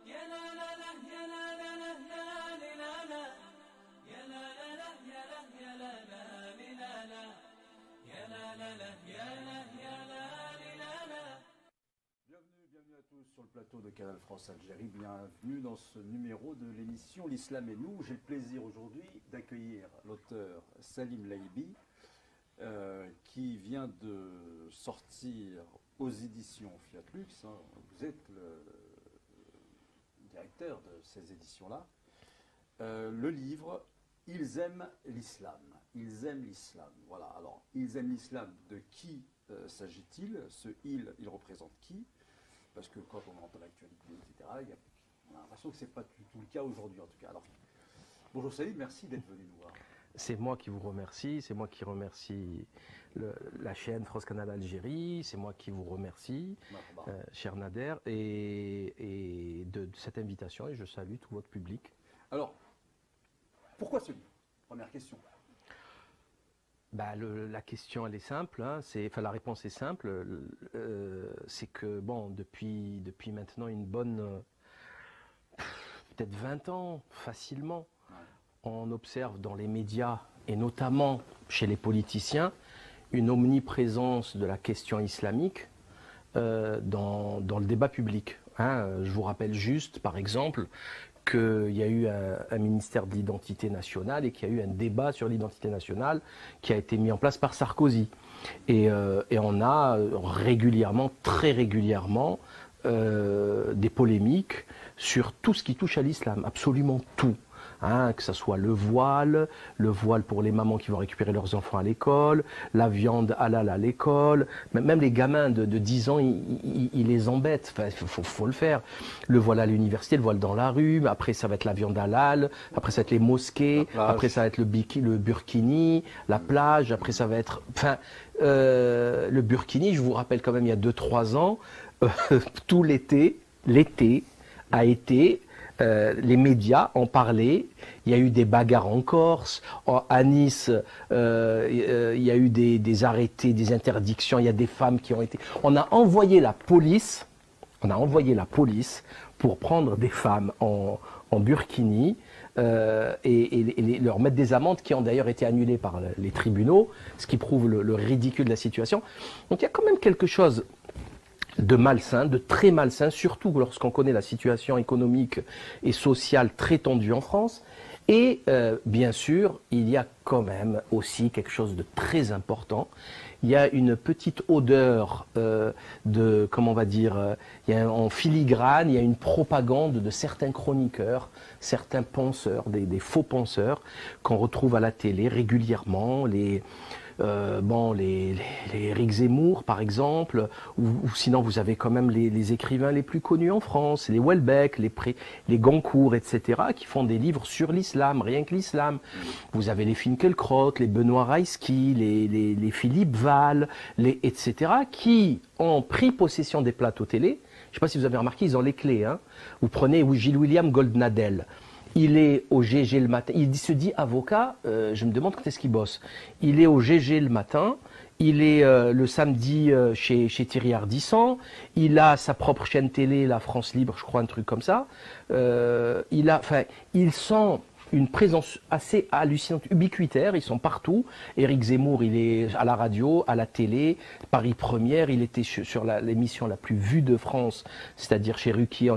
Bienvenue à tous sur le plateau de Canal France Algérie. Bienvenue dans ce numéro de l'émission L'Islam et nous. J'ai le plaisir aujourd'hui d'accueillir l'auteur Salim Laibi, qui vient de sortir aux éditions Fiat Lux. Vous êtes le directeur de ces éditions-là. Le livre « Ils aiment l'islam ». Ils aiment l'islam. Voilà. Alors, ils aiment l'islam, de qui s'agit-il? Ce « il représente qui? Parce que quand on entend l'actualité, etc., on a l'impression que ce n'est pas du tout le cas aujourd'hui, en tout cas. Alors, bonjour Salim, merci d'être venu nous voir. C'est moi qui vous remercie, c'est moi qui remercie la chaîne France Canal Algérie, c'est moi qui vous remercie, cher Nader, et de cette invitation, et je salue tout votre public. Alors, pourquoi ce livre? Première question. Bah, la question, elle est simple, hein, la réponse est simple, c'est que, bon, depuis maintenant une bonne, peut-être 20 ans, facilement, on observe dans les médias, et notamment chez les politiciens, une omniprésence de la question islamique dans le débat public. Hein. Je vous rappelle juste, par exemple, qu'il y a eu un ministère de l'identité nationale et qu'il y a eu un débat sur l'identité nationale qui a été mis en place par Sarkozy. Et on a régulièrement, très régulièrement, des polémiques sur tout ce qui touche à l'islam, absolument tout. Hein, que ce soit le voile pour les mamans qui vont récupérer leurs enfants à l'école, la viande halal à l'école, même les gamins de 10 ans, ils les embêtent, enfin, faut le faire. Le voile à l'université, le voile dans la rue, après ça va être la viande halal, après ça va être les mosquées, après ça va être le burkini, la plage, après ça va être... Enfin, le burkini, je vous rappelle quand même, il y a 2-3 ans, tout l'été a été... les médias en parlaient, il y a eu des bagarres en Corse, à Nice, il y a eu des arrêtés, des interdictions, il y a des femmes qui ont été... On a envoyé la police pour prendre des femmes en burkini et leur mettre des amendes qui ont d'ailleurs été annulées par les tribunaux, ce qui prouve le ridicule de la situation. Donc il y a quand même quelque chose de malsain, de très malsain, surtout lorsqu'on connaît la situation économique et sociale très tendue en France. Et bien sûr, il y a quand même aussi quelque chose de très important. Il y a une petite odeur comment on va dire, en filigrane, il y a une propagande de certains chroniqueurs, certains penseurs, des faux penseurs qu'on retrouve à la télé régulièrement, les Éric Zemmour par exemple, ou sinon vous avez quand même les écrivains les plus connus en France, les Houellebecq, les Goncourt, etc., qui font des livres sur l'islam, rien que l'islam. Vous avez les Finkielkraut, les Benoît Raïski, les Philippe Val, etc., qui ont pris possession des plateaux télé. Je ne sais pas si vous avez remarqué, ils ont les clés. Hein. Vous prenez Gilles William Goldnadel. Il est au GG le matin, il se dit avocat, je me demande quand est-ce qu'il bosse. Il est au GG le matin, il est le samedi chez Thierry Ardisson, il a sa propre chaîne télé, la France Libre, je crois, un truc comme ça. Ils sont une présence assez hallucinante, ubiquitaire, ils sont partout. Éric Zemmour, il est à la radio, à la télé, Paris Première, il était sur l'émission la plus vue de France, c'est-à-dire chez Ruquier.